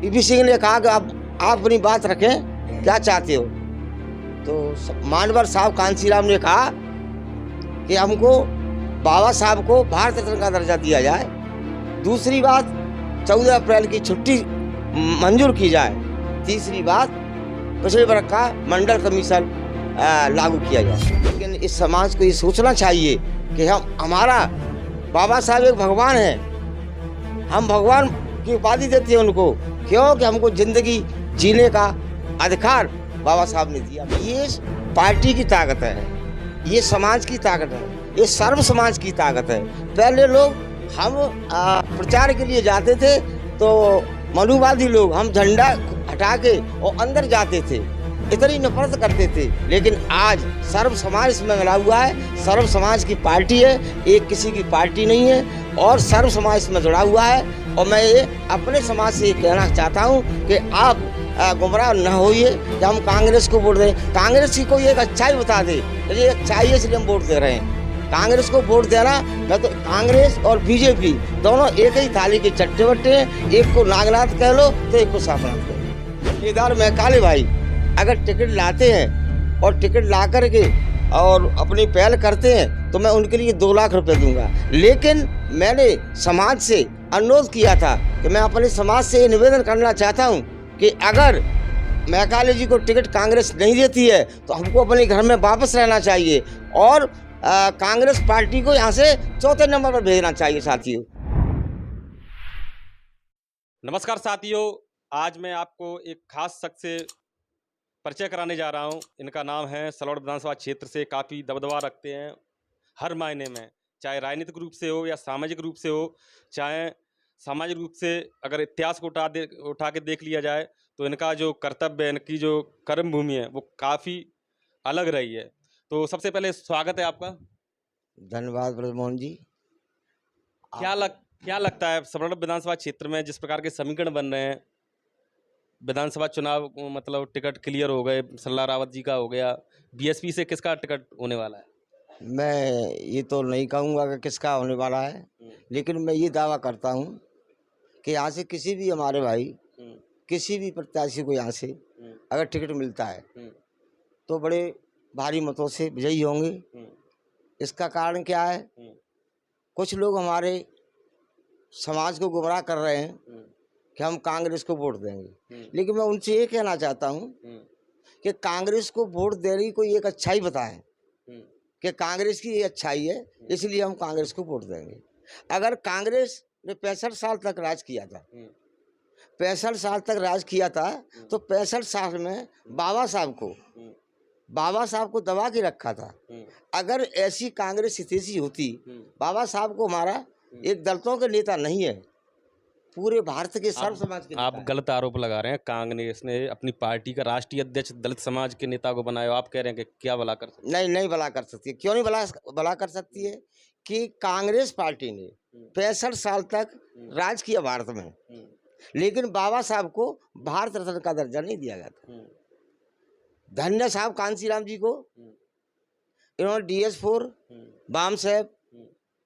PP Singh ने कहा कि आप अपनी बात रखें, क्या चाहते हो। तो मानवर साहब कांसीराम ने कहा कि हमको बाबा साहब को भारत रत्न का दर्जा दिया जाए। दूसरी बात 14 अप्रैल की छुट्टी मंजूर की जाए। तीसरी बात पिछड़े वर्ग का मंडल कमीशन लागू किया जाए। लेकिन इस समाज को ये सोचना चाहिए कि हमारा बाबा साहब एक भगवान है, हम भगवान की उपाधि देते हैं उनको, क्योंकि हमको जिंदगी जीने का अधिकार बाबा साहब ने दिया। ये पार्टी की ताकत है, ये समाज की ताकत है, ये सर्व समाज की ताकत है। पहले लोग हम प्रचार के लिए जाते थे तो मनुवादी लोग हम झंडा हटा के और अंदर जाते थे, इतनी नफरत करते थे। लेकिन आज सर्व समाज इसमें मिला हुआ है, सर्व समाज की पार्टी है, एक किसी की पार्टी नहीं है और सर्व समाज इसमें जुड़ा हुआ है। और मैं ये अपने समाज से ये कहना चाहता हूँ कि आप गुमराह न होइए कि हम कांग्रेस को वोट दें। कांग्रेस की कोई एक अच्छाई बता दे, ये अच्छाई है इसलिए हम वोट दे रहे हैं। कांग्रेस को वोट देना, मैं तो कांग्रेस और बीजेपी दोनों एक ही थाली के चट्टे बट्टे हैं। एक को नागनाथ कह लो तो एक को साफनाथ कह लो। केदार मैकाले भाई अगर टिकट लाते हैं और टिकट ला करके और अपनी पहल करते हैं तो मैं उनके लिए 2 लाख रुपए दूंगा। लेकिन मैंने समाज से अनुरोध किया था कि मैं अपने समाज से निवेदन करना चाहता हूं कि अगर मैकाले जी को टिकट कांग्रेस नहीं देती है तो हमको अपने घर में वापस रहना चाहिए और कांग्रेस पार्टी को यहाँ से 4थे नंबर पर भेजना चाहिए। साथियों नमस्कार साथियों, आज मैं आपको एक खास शख्स से परिचय कराने जा रहा हूं। इनका नाम है सलौड़ विधानसभा क्षेत्र से काफ़ी दबदबा रखते हैं हर मायने में, चाहे राजनीतिक रूप से हो या सामाजिक रूप से हो। चाहे सामाजिक रूप से अगर इतिहास को उठा के देख लिया जाए तो इनका जो कर्तव्य है, इनकी जो कर्म भूमि है वो काफ़ी अलग रही है। तो सबसे पहले स्वागत है आपका। धन्यवाद ब्रजमोहन जी। क्या लगता है सलौड़ विधानसभा क्षेत्र में जिस प्रकार के समीकरण बन रहे हैं, विधानसभा चुनाव मतलब टिकट क्लियर हो गए, सल्ला रावत जी का हो गया, बीएसपी से किसका टिकट होने वाला है? मैं ये तो नहीं कहूँगा कि किसका होने वाला है, लेकिन मैं ये दावा करता हूँ कि यहाँ से किसी भी हमारे भाई किसी भी प्रत्याशी को यहाँ से अगर टिकट मिलता है तो बड़े भारी मतों से विजयी होंगे। इसका कारण क्या है, कुछ लोग हमारे समाज को गुमराह कर रहे हैं कि हम कांग्रेस को वोट देंगे। लेकिन मैं उनसे ये कहना चाहता हूँ कि कांग्रेस को वोट देने की कोई एक अच्छाई बताएं कि कांग्रेस की ये अच्छाई है इसलिए हम कांग्रेस को वोट देंगे। अगर कांग्रेस ने 65 साल तक राज किया था, 65 साल तक राज किया था तो 65 साल में बाबा साहब को दबा के रखा था। अगर ऐसी कांग्रेस हितैषी होती, बाबा साहब को हमारा एक दलितों के नेता नहीं है, पूरे भारत के सर्व समाज के आप गलत आरोप लगा रहे हैं। कांग्रेस ने अपनी पार्टी का राष्ट्रीय अध्यक्ष दलित समाज के नेता को बनाया, आप कह रहे हैं कि क्या भला कर सकती? नहीं भला कर सकती है। क्यों नहीं भला कर सकती है कि कांग्रेस पार्टी ने 65 साल तक राज किया भारत में, लेकिन बाबा साहब को भारत रत्न का दर्जा नहीं दिया गया था। धन्य साहब कांसीराम जी को इन्होंने DS4 बाम साहब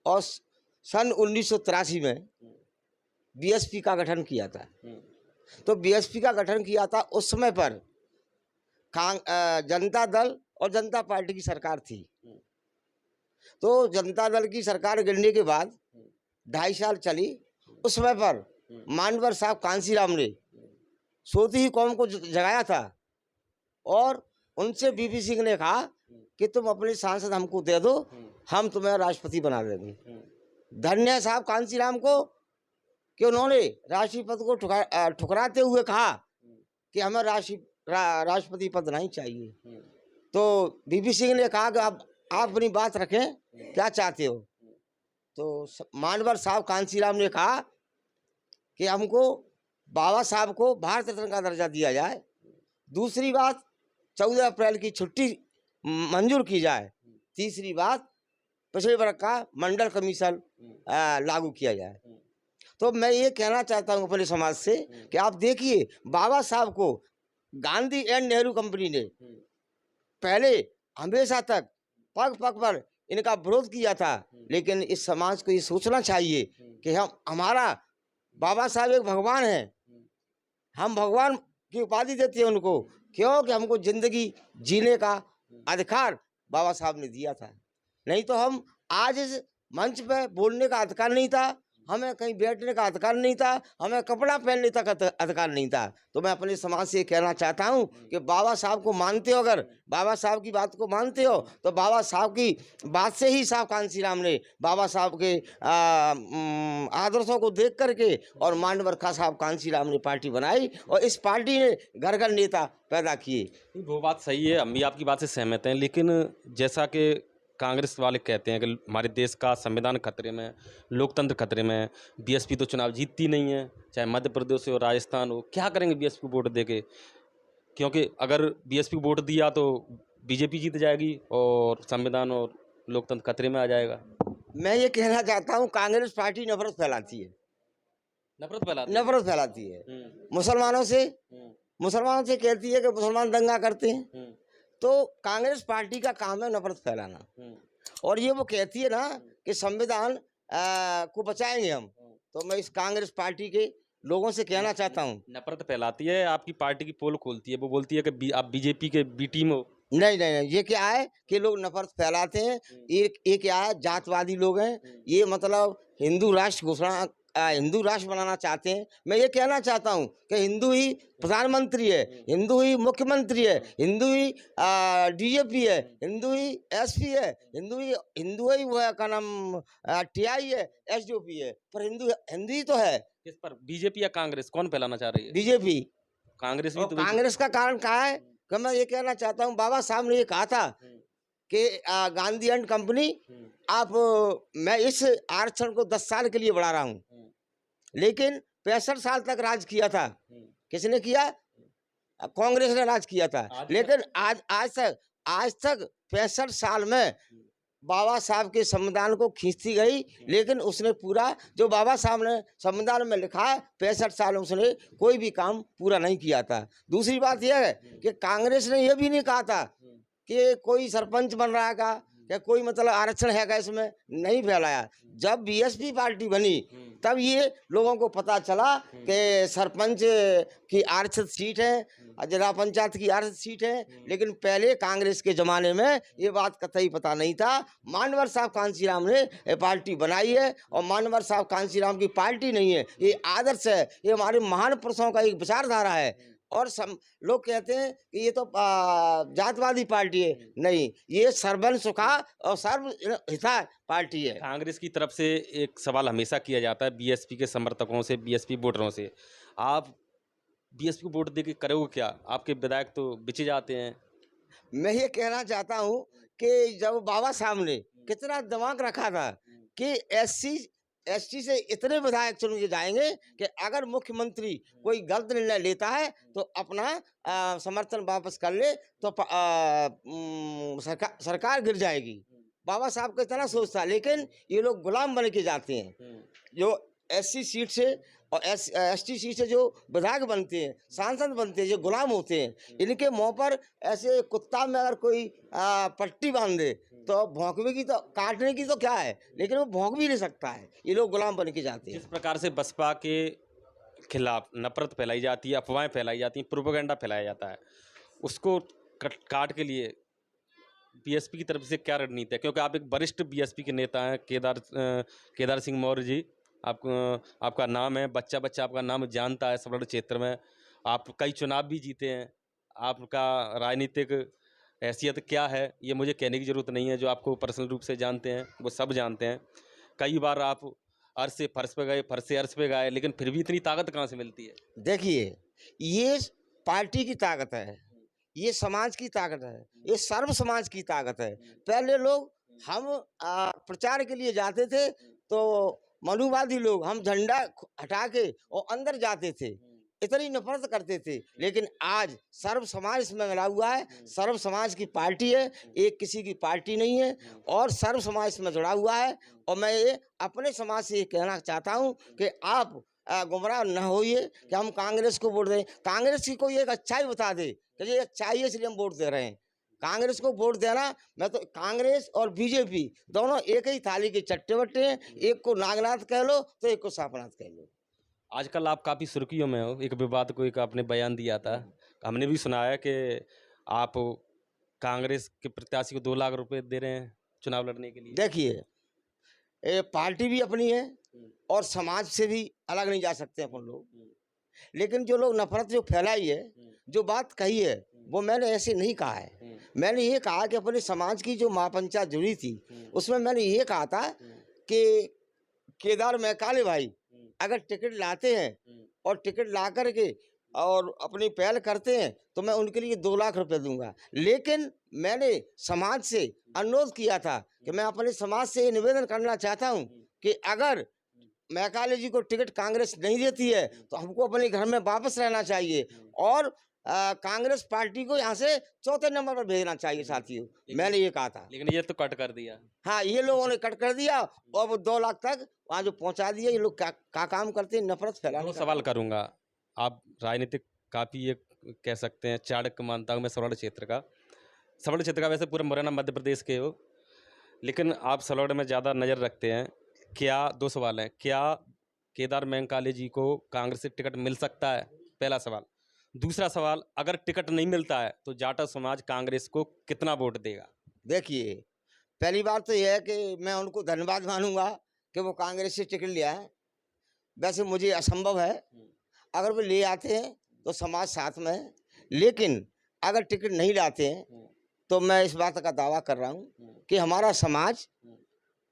और सन 1983 में बीएसपी का गठन किया था। तो बीएसपी का गठन किया था उस समय पर जनता दल और जनता पार्टी की सरकार थी। तो जनता दल की सरकार गिरने के बाद 2.5 साल चली। उस समय पर मानवर साहब कांसीराम ने सोती ही कौम को जगाया था और उनसे बीपी सिंह ने कहा कि तुम अपने सांसद हमको दे दो, हम तुम्हें राष्ट्रपति बना देंगे। धन्य साहब कांसीराम को कि उन्होंने राष्ट्रीय पद को ठुकराते हुए कहा कि हमें राष्ट्रपति पद नहीं चाहिए। तो बीपी सिंह ने कहा कि आप अपनी बात रखें, क्या चाहते हो। तो मानवर साहब कांसीराम ने कहा कि हमको बाबा साहब को भारत रत्न का दर्जा दिया जाए। दूसरी बात 14 अप्रैल की छुट्टी मंजूर की जाए। तीसरी बात पिछड़े वर्ग का मंडल कमीशन लागू किया जाए। तो मैं ये कहना चाहता हूँ अपने समाज से कि आप देखिए, बाबा साहब को गांधी एंड नेहरू कंपनी ने पहले हमेशा तक पग पग पर इनका विरोध किया था। लेकिन इस समाज को ये सोचना चाहिए कि हमारा बाबा साहब एक भगवान है, हम भगवान की उपाधि देते हैं उनको, क्योंकि हमको जिंदगी जीने का अधिकार बाबा साहब ने दिया था। नहीं तो हम आज इस मंच पे बोलने का अधिकार नहीं था, हमें कहीं बैठने का अधिकार नहीं था, हमें कपड़ा पहनने तक अधिकार नहीं था। तो मैं अपने समाज से कहना चाहता हूं कि बाबा साहब को मानते हो, अगर बाबा साहब की बात को मानते हो तो बाबा साहब की बात से ही साहब कांसीराम ने बाबा साहब के आदर्शों को देख करके और मांडवरखा साहब कांसीराम ने पार्टी बनाई और इस पार्टी ने घर घर नेता पैदा किए। वो बात सही है, हम भी आपकी बात से सहमत हैं, लेकिन जैसा कि कांग्रेस वाले कहते हैं कि हमारे देश का संविधान खतरे में, लोकतंत्र खतरे में, बीएसपी तो चुनाव जीतती नहीं है, चाहे मध्य प्रदेश हो, राजस्थान हो, क्या करेंगे बीएसपी को वोट देके? क्योंकि अगर बीएसपी को वोट दिया तो बीजेपी जीत जाएगी और संविधान और लोकतंत्र खतरे में आ जाएगा। मैं ये कहना चाहता हूँ, कांग्रेस पार्टी नफरत फैलाती है, नफरत फैलाती है मुसलमानों से। मुसलमानों से कहती है कि मुसलमान दंगा करते हैं, तो कांग्रेस पार्टी का काम है नफरत फैलाना। और ये वो कहती है ना कि संविधान को बचाएंगे हम, तो मैं इस कांग्रेस पार्टी के लोगों से कहना चाहता हूँ, नफरत फैलाती है, आपकी पार्टी की पोल खोलती है, वो बोलती है कि आप बीजेपी के बी टीम हो। नहीं नहीं नहीं, ये क्या है कि लोग नफरत फैलाते हैं। ये क्या है, जातवादी लोग हैं, ये मतलब हिंदू राष्ट्र घोषणा, हिंदू राष्ट्र बनाना चाहते हैं। मैं ये कहना चाहता हूँ कि हिंदू ही प्रधानमंत्री है, हिंदू ही मुख्यमंत्री है, हिंदू ही डीजीपी है, हिंदू ही एसपी है, हिंदू ही वो है का नाम टीआई है, एसडीओपी है, पर हिंदू ही तो है। किस पर, बीजेपी या कांग्रेस, कौन फैलाना चाह रही है? बीजेपी। कांग्रेस भी और तो कांग्रेस का कारण क्या है कि मैं ये कहना चाहता हूँ, बाबा साहब ने ये कहा था कि गांधी एंड कंपनी, आप मैं इस आरक्षण को 10 साल के लिए बढ़ा रहा हूँ, लेकिन 65 साल तक राज किया था। किसने किया? कांग्रेस ने राज किया था। लेकिन आज तक 65 साल में बाबा साहब के संविधान को खींचती गई, लेकिन उसने पूरा जो बाबा साहब ने संविधान में लिखा है 65 साल में उसने कोई भी काम पूरा नहीं किया था। दूसरी बात यह है कि कांग्रेस ने यह भी नहीं कहा था कि कोई सरपंच बन रहा है या कोई मतलब आरक्षण है, इसमें नहीं फैलाया। जब बीएसपी पार्टी बनी तब ये लोगों को पता चला कि सरपंच की आरक्षित सीट है, जिला पंचायत की आरक्षित सीट है, लेकिन पहले कांग्रेस के जमाने में ये बात कतई पता नहीं था। मानवर साहब कांसीराम ने ये पार्टी बनाई है, और मानवर साहब कांसीराम की पार्टी नहीं है, ये आदर्श है, ये हमारे महान पुरुषों का एक विचारधारा है। और लोग कहते हैं कि ये तो जातवादी पार्टी है, नहीं, ये सर्वन सुखा और सर्वहिता पार्टी है। कांग्रेस की तरफ से एक सवाल हमेशा किया जाता है बीएसपी के समर्थकों से, बीएसपी वोटरों से, आप बीएसपी को वोट देके करोगे क्या? आपके विधायक तो बिचे जाते हैं। मैं ये कहना चाहता हूँ कि जब बाबा साहब ने कितना दिमाग रखा था कि एसटी से इतने विधायक चुन के जाएंगे कि अगर मुख्यमंत्री कोई गलत निर्णय लेता है तो अपना समर्थन वापस कर ले तो सरकार गिर जाएगी। बाबा साहब का इतना सोच था, लेकिन ये लोग गुलाम बन के जाते हैं। जो एससी सीट से और एसटी सीट से जो विधायक बनते हैं, सांसद बनते हैं, जो गुलाम होते हैं, इनके मुंह पर ऐसे कुत्ता में अगर कोई पट्टी बांध दे तो भौंकने की, तो काटने की तो क्या है, लेकिन वो भौंक भी नहीं सकता है। ये लोग गुलाम बन के जाते हैं। जिस प्रकार से बसपा के खिलाफ नफरत फैलाई जाती है, अफवाहें फैलाई जाती हैं, प्रोपेगेंडा फैलाया जाता है, उसको काट के लिए बीएसपी की तरफ से क्या रणनीति है? क्योंकि आप एक वरिष्ठ बीएसपी के नेता हैं, केदार सिंह मौर्य जी, आपका नाम है, बच्चा आपका नाम जानता है सवर्ण क्षेत्र में, आप कई चुनाव भी जीते हैं, आपका राजनीतिक हैसियत क्या है ये मुझे कहने की ज़रूरत नहीं है। जो आपको पर्सनल रूप से जानते हैं वो सब जानते हैं। कई बार आप अर्श से फर्श पे गए, फर्श से अर्श पे गए, लेकिन फिर भी इतनी ताकत कहाँ से मिलती है? देखिए, ये पार्टी की ताकत है, ये समाज की ताकत है, ये सर्व समाज की ताकत है। पहले लोग हम प्रचार के लिए जाते थे तो मनुवादी लोग हम झंडा हटा के और अंदर जाते थे, इतनी नफरत करते थे, लेकिन आज सर्व समाज इसमें मिला हुआ है। सर्व समाज की पार्टी है, एक किसी की पार्टी नहीं है, और सर्व समाज इसमें जुड़ा हुआ है। और मैं ये अपने समाज से ये कहना चाहता हूँ कि आप गुमराह न होइए कि हम कांग्रेस को वोट दें। कांग्रेस की कोई एक अच्छाई बता दे कि ये अच्छाई है इसलिए हम वोट दे रहे हैं। कांग्रेस को वोट देना, मैं तो कांग्रेस और बीजेपी दोनों एक ही थाली के चट्टे बट्टे हैं। एक को नागनाथ कह लो तो एक को सापनाथ कह लो। आजकल आप काफ़ी सुर्खियों में हो। एक विवाद को एक आपने बयान दिया था, हमने भी सुना है कि आप कांग्रेस के प्रत्याशी को 2 लाख रुपए दे रहे हैं चुनाव लड़ने के लिए। देखिए, ये पार्टी भी अपनी है और समाज से भी अलग नहीं जा सकते अपन लोग। लेकिन जो लोग नफरत जो फैलाई है, जो बात कही है, वो मैंने ऐसे नहीं कहा है। मैंने ये कहा कि अपने समाज की जो महापंचायत जुड़ी थी, उसमें मैंने ये कहा था कि केदार मैकाले भाई अगर टिकट लाते हैं और टिकट ला करके और अपनी पहल करते हैं तो मैं उनके लिए 2 लाख रुपए दूंगा। लेकिन मैंने समाज से अनुरोध किया था कि मैं अपने समाज से ये निवेदन करना चाहता हूं कि अगर मैकाले जी को टिकट कांग्रेस नहीं देती है तो हमको अपने घर में वापस रहना चाहिए और कांग्रेस पार्टी को यहाँ से चौथे नंबर पर भेजना चाहिए साथियों। मैंने ये कहा था, लेकिन ये तो कट कर दिया। हाँ, ये लोगों ने कट कर दिया और वो 2 लाख तक वहाँ जो पहुँचा दिया। ये लोग क्या काम करते हैं, नफरत फैलाने का। सवाल करूंगा, आप राजनीतिक काफ़ी एक कह सकते हैं चाणक्य मानता हूँ मैं सलौड़ क्षेत्र का, वैसे पूरा मुरैना मध्य प्रदेश के हो, लेकिन आप सलौड़ में ज़्यादा नज़र रखते हैं। क्या 2 सवाल हैं, क्या केदार मैकाले जी को कांग्रेस से टिकट मिल सकता है? पहला सवाल। दूसरा सवाल, अगर टिकट नहीं मिलता है तो जाटा समाज कांग्रेस को कितना वोट देगा? देखिए, पहली बात तो यह है कि मैं उनको धन्यवाद मानूंगा कि वो कांग्रेस से टिकट ले आए। वैसे मुझे असंभव है, अगर वो ले आते हैं तो समाज साथ में है। लेकिन अगर टिकट नहीं लाते हैं तो मैं इस बात का दावा कर रहा हूँ कि हमारा समाज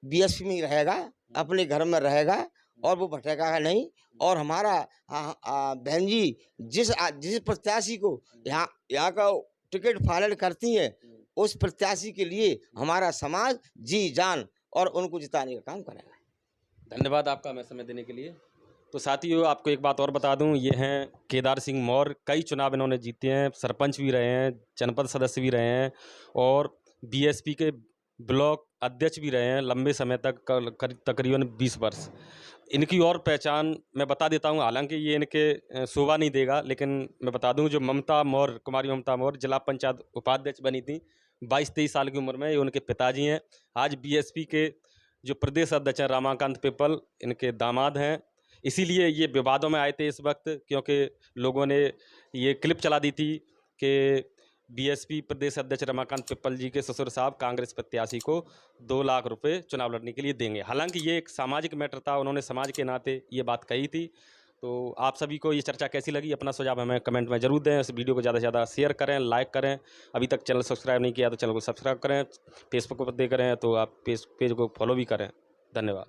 बीएसपी में रहेगा, अपने घर में रहेगा और वो भटकेगा नहीं। और हमारा बहन जी जिस प्रत्याशी को यहाँ का टिकट फाइनल करती हैं, उस प्रत्याशी के लिए हमारा समाज जी जान और उनको जिताने का काम करेगा। धन्यवाद आपका हमें समय देने के लिए। तो साथियों, आपको एक बात और बता दूं, ये हैं केदार सिंह मौर्य। कई चुनाव इन्होंने जीते हैं, सरपंच भी रहे हैं, जनपद सदस्य भी रहे हैं और बीएसपी के ब्लॉक अध्यक्ष भी रहे हैं लंबे समय तक, तकरीबन 20 वर्ष। इनकी और पहचान मैं बता देता हूं, हालांकि ये इनके शोभा नहीं देगा, लेकिन मैं बता दूं जो ममता मौर्य, कुमारी ममता मौर्य जिला पंचायत उपाध्यक्ष बनी थी 22-23 साल की उम्र में, ये उनके पिताजी हैं। आज बीएसपी के जो प्रदेश अध्यक्ष हैं रामाकांत पिप्पल, इनके दामाद हैं। इसीलिए ये विवादों में आए थे इस वक्त, क्योंकि लोगों ने ये क्लिप चला दी थी कि बीएसपी प्रदेश अध्यक्ष रमाकांत पिप्पल जी के ससुर साहब कांग्रेस प्रत्याशी को 2 लाख रुपए चुनाव लड़ने के लिए देंगे। हालांकि ये एक सामाजिक मैटर था, उन्होंने समाज के नाते ये बात कही थी। तो आप सभी को ये चर्चा कैसी लगी, अपना सुझाव हमें कमेंट में जरूर दें। इस वीडियो को ज़्यादा से ज़्यादा शेयर करें, लाइक करें। अभी तक चैनल सब्सक्राइब नहीं किया तो चैनल को सब्सक्राइब करें। फेसबुक पर देख रहे हैं तो आप पेज को फॉलो भी करें। धन्यवाद।